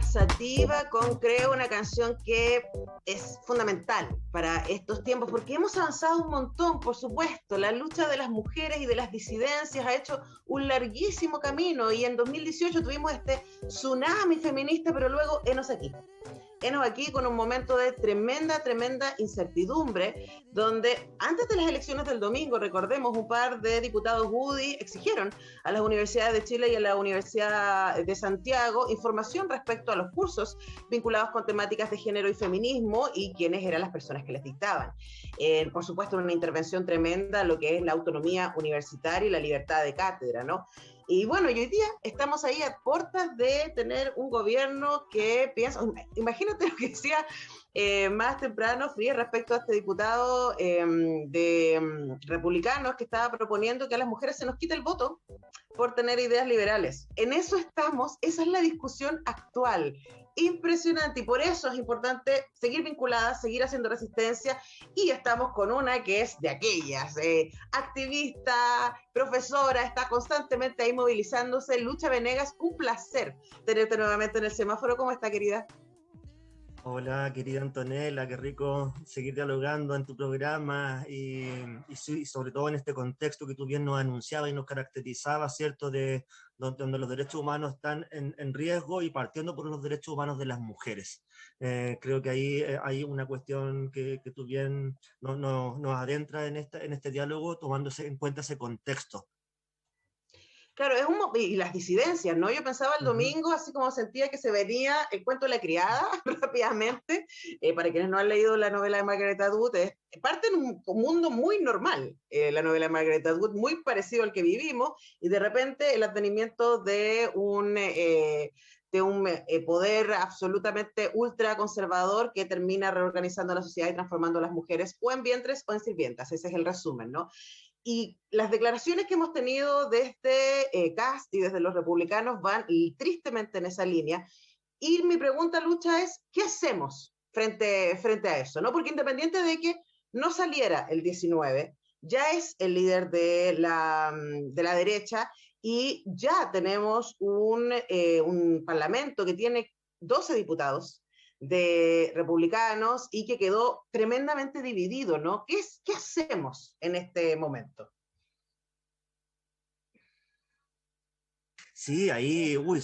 Sativa con Creo, una canción que es fundamental para estos tiempos, porque hemos avanzado un montón, por supuesto. La lucha de las mujeres y de las disidencias ha hecho un larguísimo camino, y en 2018 tuvimos este tsunami feminista, pero luego henos aquí. Enos aquí con un momento de tremenda incertidumbre, donde antes de las elecciones del domingo, recordemos, un par de diputados UDI exigieron a las universidades de Chile y a la Universidad de Santiago información respecto a los cursos vinculados con temáticas de género y feminismo y quiénes eran las personas que les dictaban. Por supuesto, una intervención tremenda en lo que es la autonomía universitaria y la libertad de cátedra, ¿no? Y bueno, y hoy día estamos ahí a puertas de tener un gobierno que piensa, imagínate lo que decía más temprano Frías respecto a este diputado de republicanos que estaba proponiendo que a las mujeres se nos quite el voto por tener ideas liberales. En eso estamos, esa es la discusión actual. Impresionante, y por eso es importante seguir vinculadas, seguir haciendo resistencia, y estamos con una que es de aquellas, activista, profesora, está constantemente ahí movilizándose. Lucha Venegas, un placer tenerte nuevamente en el semáforo. ¿Cómo está, querida? Hola, querida Antonella, qué rico seguir dialogando en tu programa y sobre todo en este contexto que tú bien nos anunciabas y nos caracterizabas, ¿cierto? De donde los derechos humanos están en riesgo y partiendo por los derechos humanos de las mujeres. Creo que ahí hay una cuestión que tú bien nos adentra en este diálogo tomándose en cuenta ese contexto. Claro, y las disidencias, ¿no? Yo pensaba el Ujú. domingo, así como sentía que se venía el cuento de la criada rápidamente. Para quienes no han leído la novela de Margaret Atwood, parte en un mundo muy normal, la novela de Margaret Atwood, muy parecido al que vivimos, y de repente el advenimiento de un poder absolutamente ultra conservador que termina reorganizando la sociedad y transformando a las mujeres o en vientres o en sirvientas. Ese es el resumen, ¿no? Y las declaraciones que hemos tenido desde Cast y desde los republicanos van y tristemente en esa línea. Y mi pregunta, Lucha, es, ¿qué hacemos frente a eso? ¿No? Porque independiente de que no saliera el 19, ya es el líder de la derecha, y ya tenemos un parlamento que tiene 12 diputados de republicanos y que quedó tremendamente dividido, ¿no? ¿Qué hacemos en este momento? Sí, ahí, uy,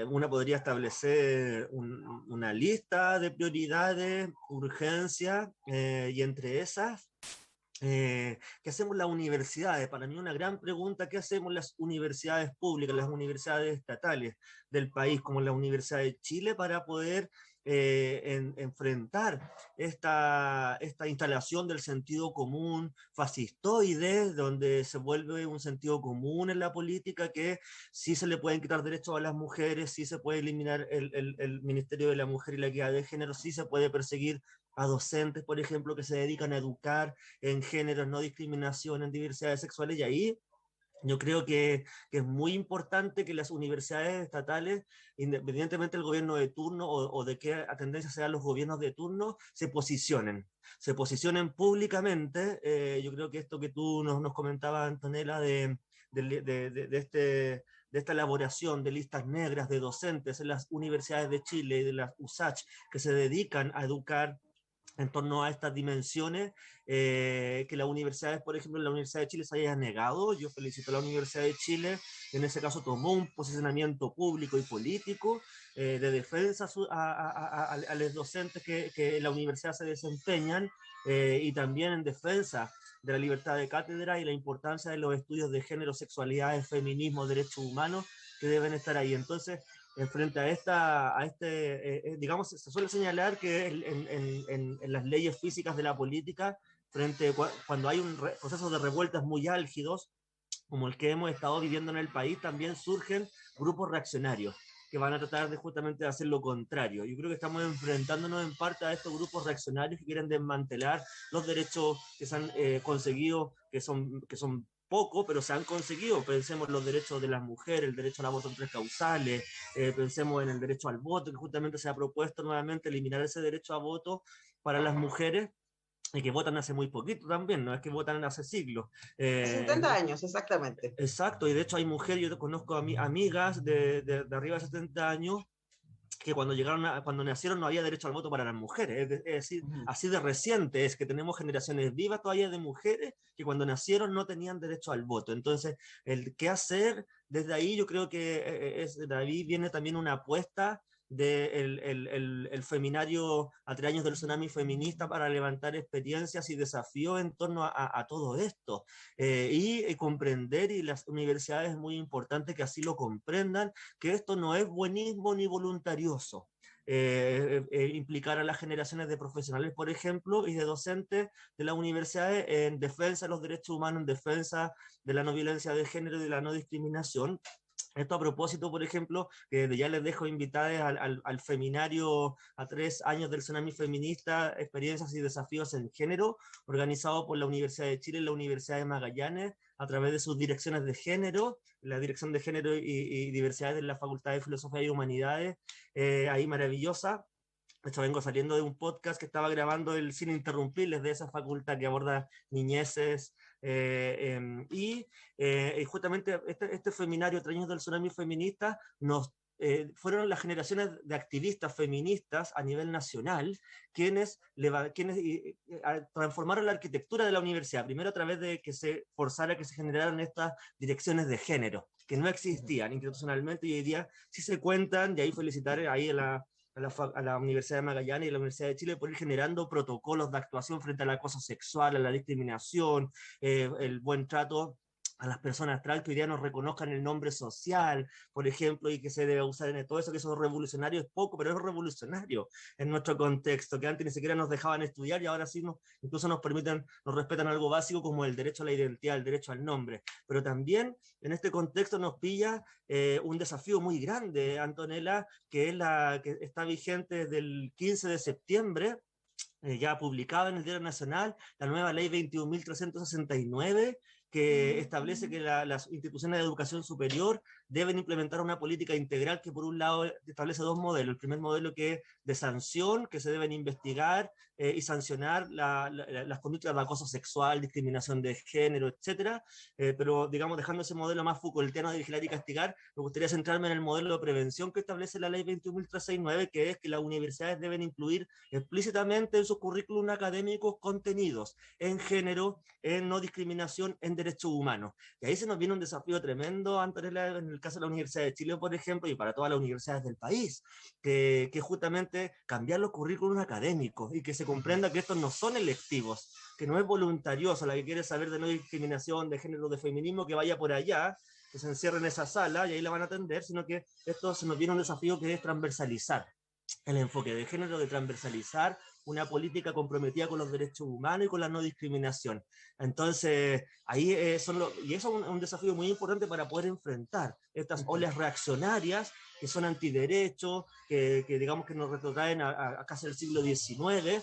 una podría establecer una lista de prioridades, urgencias, y entre esas, ¿qué hacemos las universidades? Para mí una gran pregunta, ¿qué hacemos las universidades públicas, las universidades estatales del país, como la Universidad de Chile, para poder enfrentar esta instalación del sentido común fascistoide, donde se vuelve un sentido común en la política que sí se le pueden quitar derechos a las mujeres, sí se puede eliminar el Ministerio de la Mujer y la Equidad de Género, sí se puede perseguir a docentes, por ejemplo, que se dedican a educar en géneros, no discriminación, en diversidades sexuales, y ahí yo creo que es muy importante que las universidades estatales, independientemente del gobierno de turno o de qué tendencia sean los gobiernos de turno, se posicionen públicamente. Yo creo que esto que tú nos comentabas, Antonella, de esta elaboración de listas negras de docentes en las universidades de Chile y de las USACH que se dedican a educar en torno a estas dimensiones, que las universidades, por ejemplo, la Universidad de Chile se haya negado. Yo felicito a la Universidad de Chile, que en ese caso tomó un posicionamiento público y político de defensa a los docentes que en la universidad se desempeñan, y también en defensa de la libertad de cátedra y la importancia de los estudios de género, sexualidad, feminismo, derechos humanos que deben estar ahí. Entonces, frente digamos, se suele señalar que en las leyes físicas de la política, cuando hay procesos de revueltas muy álgidos, como el que hemos estado viviendo en el país, también surgen grupos reaccionarios que van a tratar de justamente hacer lo contrario. Yo creo que estamos enfrentándonos en parte a estos grupos reaccionarios que quieren desmantelar los derechos que se han conseguido, que son poco, pero se han conseguido. Pensemos en los derechos de las mujeres, el derecho al aborto en tres causales, pensemos en el derecho al voto, que justamente se ha propuesto nuevamente eliminar ese derecho a voto para las mujeres, y que votan hace muy poquito también, no es que votan hace siglos. Hace 70 años, exactamente. Exacto, y de hecho hay mujeres, yo conozco amigas de arriba de 70 años que cuando nacieron no había derecho al voto para las mujeres, es decir, así de reciente es que tenemos generaciones vivas todavía de mujeres que cuando nacieron no tenían derecho al voto. Entonces, el qué hacer, desde ahí yo creo que de ahí viene también una apuesta el feminario a 3 años del tsunami feminista para levantar experiencias y desafíos en torno a todo esto. Y comprender, y las universidades es muy importante que así lo comprendan, que esto no es buenismo ni voluntarioso. Implicar a las generaciones de profesionales, por ejemplo, y de docentes de las universidades en defensa de los derechos humanos, en defensa de la no violencia de género y de la no discriminación. Esto a propósito, por ejemplo, que ya les dejo invitadas al feminario a 3 años del tsunami feminista, experiencias y desafíos en género, organizado por la Universidad de Chile y la Universidad de Magallanes, a través de sus direcciones de género, la Dirección de Género y Diversidad de la Facultad de Filosofía y Humanidades, ahí maravillosa. De hecho, vengo saliendo de un podcast que estaba grabando el Sin Interrumpirles de esa facultad que aborda niñeces. Y justamente este feminario, 3 años del tsunami feminista, fueron las generaciones de activistas feministas a nivel nacional quienes transformaron la arquitectura de la universidad, primero a través de que se forzara que se generaran estas direcciones de género, que no existían institucionalmente y hoy día sí se cuentan, y ahí felicitar ahí a la Universidad de Magallanes y a la Universidad de Chile por ir generando protocolos de actuación frente al acoso sexual, a la discriminación, el buen trato a las personas trans, que hoy día nos reconozcan el nombre social, por ejemplo, y que se debe usar en todo eso, que eso es revolucionario, es poco, pero es revolucionario en nuestro contexto, que antes ni siquiera nos dejaban estudiar y ahora sí incluso nos permiten, nos respetan algo básico como el derecho a la identidad, el derecho al nombre. Pero también en este contexto nos pilla un desafío muy grande, Antonella, que es que está vigente desde el 15 de septiembre, ya publicada en el Diario Nacional, la nueva ley 21.369, que establece que las instituciones de educación superior deben implementar una política integral que por un lado establece 2 modelos. El primer modelo que es de sanción, que se deben investigar y sancionar las conductas de acoso sexual, discriminación de género, etcétera, pero digamos dejando ese modelo más Foucaultiano de vigilar y castigar, me gustaría centrarme en el modelo de prevención que establece la ley 21.369, que es que las universidades deben incluir explícitamente en sus currículum académicos contenidos en género, en no discriminación, en derechos humanos. Y ahí se nos viene un desafío tremendo, Antonella, en el caso de la Universidad de Chile, por ejemplo, y para todas las universidades del país, que justamente cambiar los currículums académicos y que se comprenda que estos no son electivos, que no es voluntarioso. La que quiere saber de no discriminación, de género, de feminismo, que vaya por allá, que se encierre en esa sala y ahí la van a atender, sino que esto se nos viene un desafío que es transversalizar el enfoque de género, de transversalizar una política comprometida con los derechos humanos y con la no discriminación. Entonces, ahí y eso es un desafío muy importante para poder enfrentar estas olas reaccionarias que son antiderechos, que digamos que nos retrotraen a casi el siglo XIX.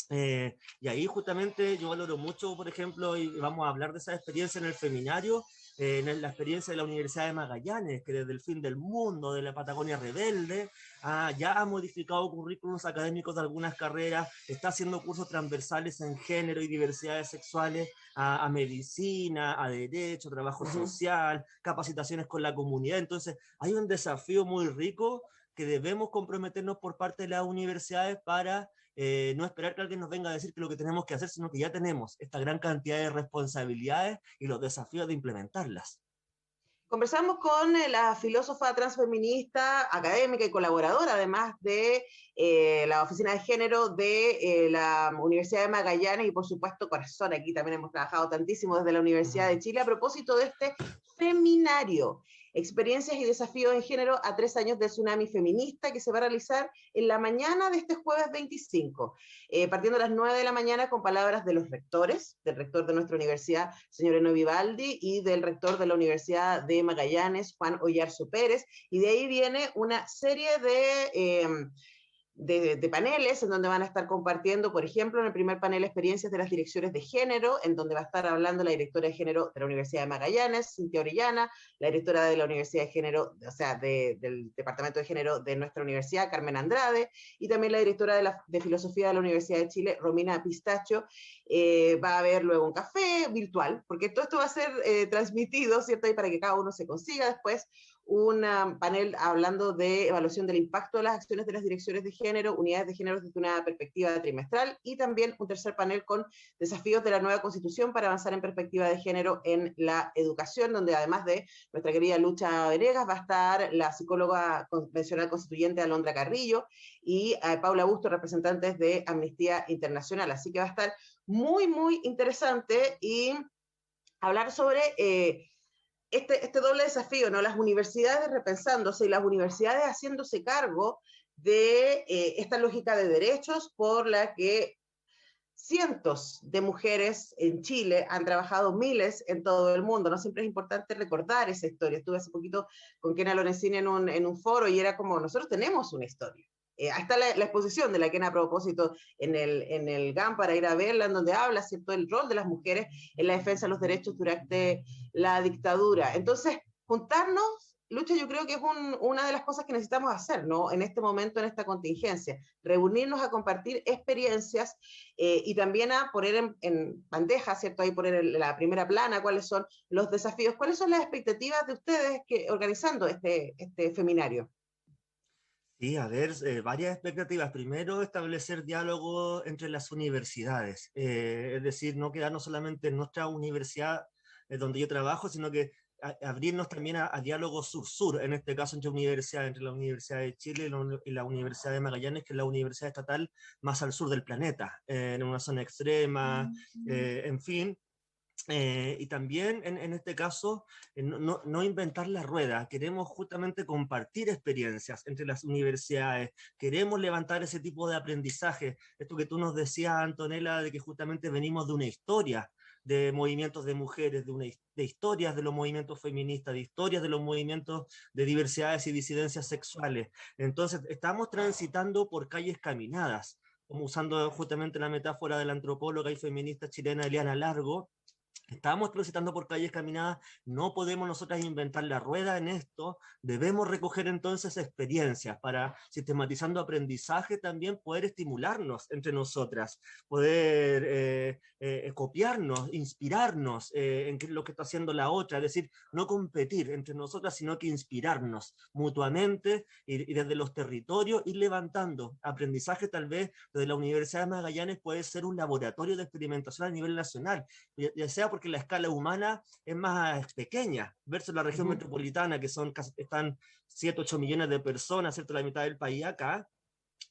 Y ahí justamente yo valoro mucho, por ejemplo, y vamos a hablar de esa experiencia en el feminario, en la experiencia de la Universidad de Magallanes, que desde el fin del mundo, de la Patagonia rebelde, ya ha modificado currículos académicos de algunas carreras, está haciendo cursos transversales en género y diversidades sexuales, a medicina, a derecho, trabajo social, capacitaciones con la comunidad. Entonces, hay un desafío muy rico que debemos comprometernos por parte de las universidades para no esperar que alguien nos venga a decir que lo que tenemos que hacer, sino que ya tenemos esta gran cantidad de responsabilidades y los desafíos de implementarlas. Conversamos con la filósofa transfeminista, académica y colaboradora, además de la Oficina de Género de la Universidad de Magallanes y, por supuesto, Corazón. Aquí también hemos trabajado tantísimo desde la Universidad de Chile a propósito de este feminario. Experiencias y desafíos en género a 3 años del tsunami feminista, que se va a realizar en la mañana de este jueves 25, partiendo a las 9 de la mañana con palabras de los rectores, del rector de nuestra universidad, señor Eno Vivaldi, y del rector de la Universidad de Magallanes, Juan Oyarzo Pérez, y de ahí viene una serie de de paneles en donde van a estar compartiendo, por ejemplo, en el primer panel experiencias de las direcciones de género, en donde va a estar hablando la directora de género de la Universidad de Magallanes, Cintia Orellana, la directora de la Universidad de género, o sea, del Departamento de Género de nuestra universidad, Carmen Andrade, y también la directora de Filosofía de la Universidad de Chile, Romina Pistacho. Va a haber luego un café virtual, porque todo esto va a ser transmitido, ¿cierto? Y para que cada uno se consiga después un panel hablando de evaluación del impacto de las acciones de las direcciones de género, unidades de género desde una perspectiva trimestral, y también un tercer panel con desafíos de la nueva constitución para avanzar en perspectiva de género en la educación, donde además de nuestra querida Lucha Venegas va a estar la psicóloga convencional constituyente Alondra Carrillo y Paula Busto, representantes de Amnistía Internacional. Así que va a estar muy, muy interesante y hablar sobre este doble desafío, ¿no? Las universidades repensándose y las universidades haciéndose cargo de esta lógica de derechos por la que cientos de mujeres en Chile han trabajado, miles en todo el mundo. No siempre es importante recordar esa historia. Estuve hace poquito con Kena Lorenzini en un foro y era como, nosotros tenemos una historia. Ahí está la exposición de la Kena a propósito en el GAM para ir a verla, en donde habla, ¿cierto?, el rol de las mujeres en la defensa de los derechos durante la dictadura. Entonces, juntarnos, Lucha, yo creo que es una de las cosas que necesitamos hacer, ¿no? En este momento, en esta contingencia, reunirnos a compartir experiencias y también a poner en bandeja, ¿cierto? Ahí poner en la primera plana cuáles son los desafíos, cuáles son las expectativas de ustedes organizando este feminario. Sí, a ver, varias expectativas. Primero, establecer diálogo entre las universidades, es decir, no quedarnos solamente en nuestra universidad donde yo trabajo, sino que abrirnos también a diálogo sur-sur, en este caso entre la Universidad de Chile y la Universidad de Magallanes, que es la universidad estatal más al sur del planeta, en una zona extrema, en fin. Y también en este caso, no inventar la rueda, queremos justamente compartir experiencias entre las universidades, queremos levantar ese tipo de aprendizaje, esto que tú nos decías, Antonella, de que justamente venimos de una historia de movimientos de mujeres, de historias de los movimientos feministas, de historias de los movimientos de diversidades y disidencias sexuales. Entonces, estamos transitando por calles caminadas, como usando justamente la metáfora de la antropóloga y feminista chilena Eliana Largo. Estamos transitando por calles caminadas, no podemos nosotras inventar la rueda en esto, debemos recoger entonces experiencias para, sistematizando aprendizaje, también poder estimularnos entre nosotras, poder copiarnos, inspirarnos en lo que está haciendo la otra, es decir, no competir entre nosotras, sino que inspirarnos mutuamente y desde los territorios ir levantando aprendizaje. Tal vez desde la Universidad de Magallanes puede ser un laboratorio de experimentación a nivel nacional, ya sea porque la escala humana es más pequeña, versus la región metropolitana, que están 7, 8 millones de personas, ¿cierto? La mitad del país acá,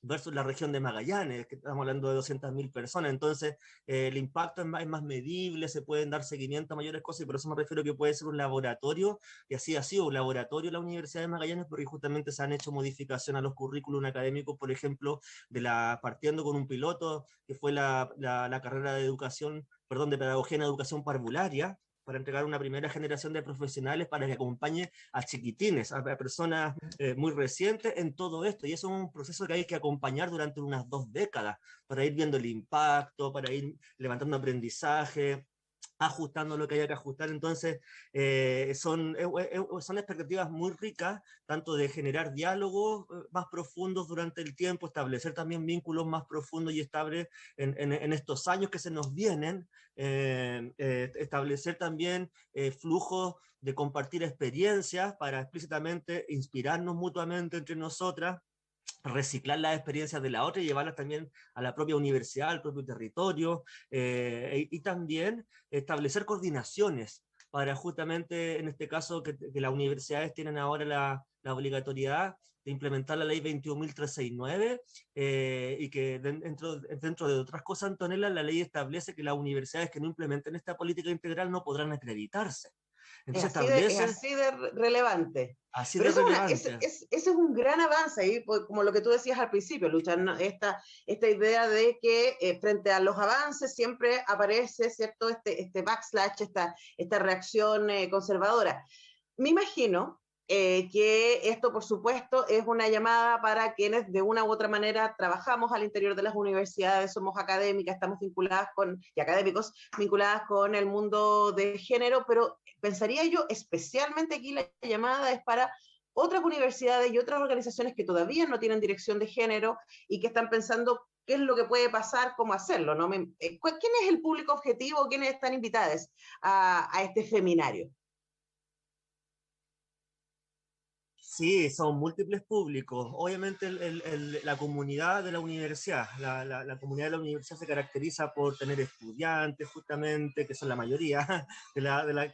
versus la región de Magallanes, que estamos hablando de 200.000 personas. Entonces, el impacto es más medible, se pueden dar seguimiento a mayores cosas, y por eso me refiero que puede ser un laboratorio, y así ha sido un laboratorio en la Universidad de Magallanes, porque justamente se han hecho modificaciones a los currículum académicos, por ejemplo, partiendo con un piloto, que fue la carrera de educación, perdón, de pedagogía en educación parvularia, para entregar una primera generación de profesionales para que acompañe a chiquitines, a personas muy recientes en todo esto. Y eso es un proceso que hay que acompañar durante unas 2 décadas para ir viendo el impacto, para ir levantando aprendizaje, ajustando lo que haya que ajustar. Entonces, son expectativas muy ricas, tanto de generar diálogos más profundos durante el tiempo, establecer también vínculos más profundos y estables en estos años que se nos vienen, establecer también flujos de compartir experiencias para explícitamente inspirarnos mutuamente entre nosotras, reciclar las experiencias de la otra y llevarlas también a la propia universidad, al propio territorio, y también establecer coordinaciones para justamente, en este caso, que las universidades tienen ahora la obligatoriedad de implementar la ley 21.369, y que dentro de otras cosas, Antonella, la ley establece que las universidades que no implementen esta política integral no podrán acreditarse. Entonces Es establece así de relevante. así Pero de eso relevante. ese es un gran avance, y como lo que tú decías al principio, Lucha, ¿no? Esta idea de que frente a los avances siempre aparece, ¿cierto?, este backslash, esta reacción conservadora. Me imagino que esto, por supuesto, es una llamada para quienes de una u otra manera trabajamos al interior de las universidades, somos académicas, estamos vinculadas y académicos, vinculadas con el mundo de género, pero pensaría yo, especialmente aquí la llamada es para otras universidades y otras organizaciones que todavía no tienen dirección de género y que están pensando qué es lo que puede pasar, cómo hacerlo, ¿no? ¿Quién es el público objetivo? ¿Quiénes están invitados a este seminario? Sí, son múltiples públicos. Obviamente la comunidad de la universidad, la comunidad de la universidad se caracteriza por tener estudiantes justamente, que son la mayoría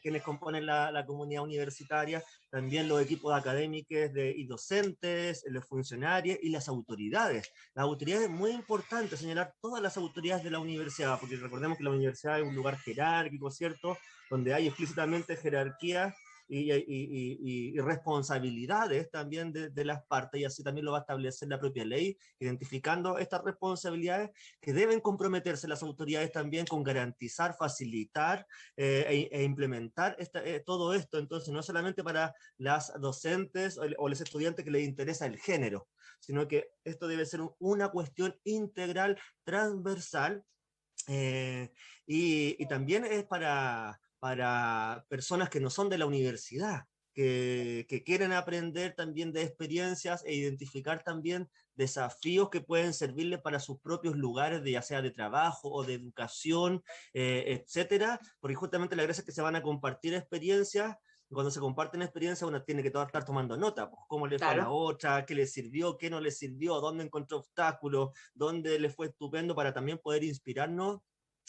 quienes componen la comunidad universitaria, también los equipos académicos y docentes, los funcionarios y las autoridades. Las autoridades es muy importante señalar todas las autoridades de la universidad, porque recordemos que la universidad es un lugar jerárquico, ¿cierto? Donde hay explícitamente jerarquía y responsabilidades también de las partes, y así también lo va a establecer la propia ley, identificando estas responsabilidades que deben comprometerse las autoridades también con garantizar, facilitar implementar todo esto. Entonces, no solamente para las docentes o los estudiantes que les interesa el género, sino que esto debe ser una cuestión integral, transversal, y también es para personas que no son de la universidad, que quieren aprender también de experiencias e identificar también desafíos que pueden servirles para sus propios lugares, ya sea de trabajo o de educación, etcétera, porque justamente la gracia es que se van a compartir experiencias. Cuando se comparten experiencias, uno tiene que estar tomando nota, pues, cómo le fue a la Claro. otra, qué le sirvió, qué no le sirvió, dónde encontró obstáculos, dónde le fue estupendo, para también poder inspirarnos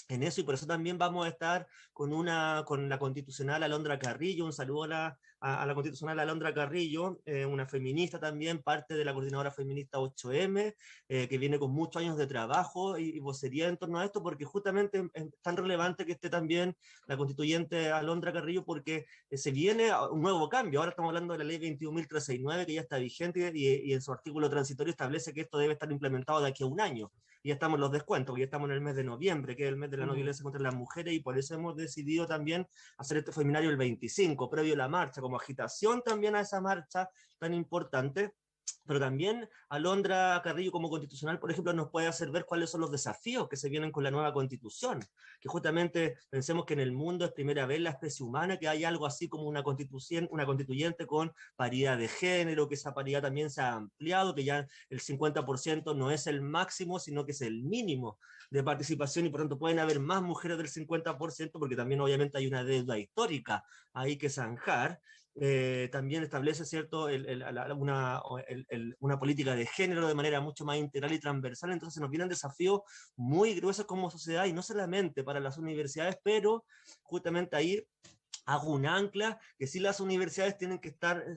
en eso. Y por eso también vamos a estar con la constitucional Alondra Carrillo. Un saludo a la constitucional Alondra Carrillo, una feminista también, parte de la coordinadora feminista 8M, que viene con muchos años de trabajo y vocería en torno a esto, porque justamente es tan relevante que esté también la constituyente Alondra Carrillo, porque se viene un nuevo cambio. Ahora estamos hablando de la ley 21.369, que ya está vigente, y en su artículo transitorio establece que esto debe estar implementado de aquí a un año. Y ya estamos en los descuentos, porque ya estamos en el mes de noviembre, que es el mes de la no violencia contra las mujeres, y por eso hemos decidido también hacer este seminario el 25, previo a la marcha, como agitación también a esa marcha tan importante. Pero también Alondra Carrillo como constitucional, por ejemplo, nos puede hacer ver cuáles son los desafíos que se vienen con la nueva constitución, que justamente pensemos que en el mundo es primera vez la especie humana que hay algo así como una constituyente con paridad de género, que esa paridad también se ha ampliado, que ya el 50% no es el máximo, sino que es el mínimo de participación, y por tanto pueden haber más mujeres del 50%, porque también obviamente hay una deuda histórica ahí que zanjar. También establece, ¿cierto?, una política de género de manera mucho más integral y transversal. Entonces nos vienen desafíos muy gruesos como sociedad, y no solamente para las universidades, pero justamente ahí hago un ancla que sí, las universidades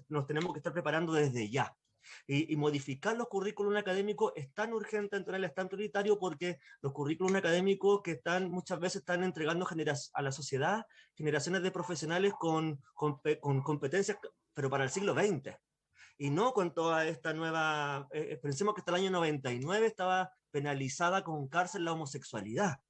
nos tenemos que estar preparando desde ya. Y modificar los currículums académicos es tan urgente, entonces es tan prioritario, porque los currículums académicos que muchas veces están entregando a la sociedad generaciones de profesionales con competencias, pero para el siglo XX. Y no con toda esta nueva, pensemos que hasta el año 99 estaba penalizada con cárcel la homosexualidad.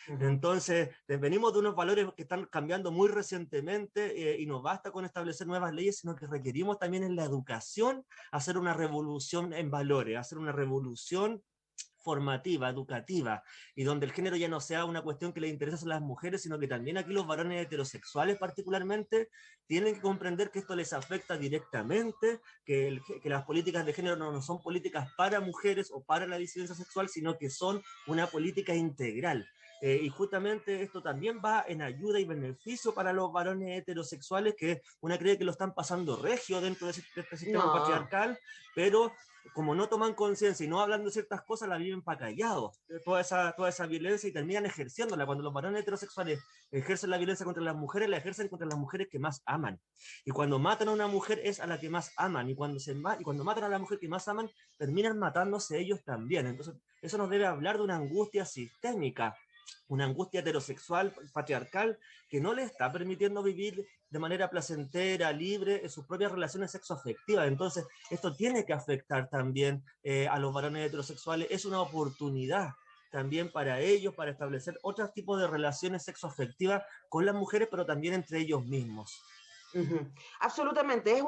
Entonces, venimos de unos valores que están cambiando muy recientemente, y no basta con establecer nuevas leyes, sino que requerimos también en la educación hacer una revolución en valores, hacer una revolución formativa, educativa, y donde el género ya no sea una cuestión que les interesa a las mujeres, sino que también aquí los varones heterosexuales particularmente tienen que comprender que esto les afecta directamente, que las políticas de género no son políticas para mujeres o para la disidencia sexual, sino que son una política integral. Y justamente esto también va en ayuda y beneficio para los varones heterosexuales, que una cree que lo están pasando regio dentro de este sistema No, patriarcal, pero como no toman conciencia y no hablan de ciertas cosas, la viven para callados, toda esa violencia, y terminan ejerciéndola. Cuando los varones heterosexuales ejercen la violencia contra las mujeres, la ejercen contra las mujeres que más aman. Y cuando matan a una mujer es a la que más aman, y cuando matan a la mujer que más aman, terminan matándose ellos también. Entonces, eso nos debe hablar de una angustia sistémica, una angustia heterosexual, patriarcal, que no le está permitiendo vivir de manera placentera, libre, en sus propias relaciones sexoafectivas. Entonces, esto tiene que afectar también a los varones heterosexuales. Es una oportunidad también para ellos, para establecer otros tipos de relaciones sexoafectivas con las mujeres, pero también entre ellos mismos. Ujú. Absolutamente, es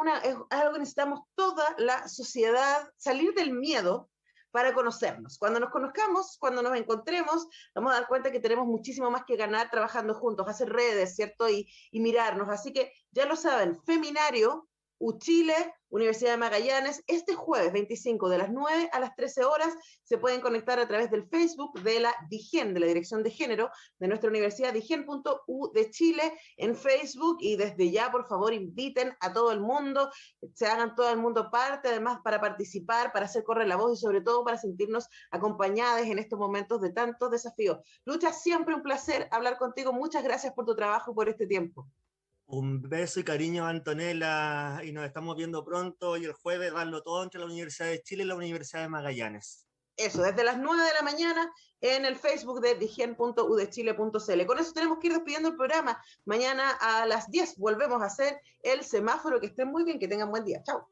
algo que necesitamos toda la sociedad, salir del miedo para conocernos. Cuando nos conozcamos, cuando nos encontremos, vamos a dar cuenta que tenemos muchísimo más que ganar trabajando juntos, hacer redes, ¿cierto? Y mirarnos. Así que ya lo saben, Feminario, Uchile, Universidad de Magallanes, este jueves 25 de las 9 a las 13 horas se pueden conectar a través del Facebook de la DIGEN, de la Dirección de Género de nuestra universidad, digen.u de Chile en Facebook, y desde ya, por favor, inviten a todo el mundo, se hagan todo el mundo parte, además para participar, para hacer correr la voz y sobre todo para sentirnos acompañadas en estos momentos de tantos desafíos. Lucha, siempre un placer hablar contigo. Muchas gracias por tu trabajo y por este tiempo. Un beso y cariño, Antonella, y nos estamos viendo pronto y el jueves darlo todo entre la Universidad de Chile y la Universidad de Magallanes. Eso, desde las 9 de la mañana en el Facebook de digen.udechile.cl. Con eso tenemos que ir despidiendo el programa. Mañana a las 10 volvemos a hacer el semáforo. Que estén muy bien, que tengan buen día. Chao.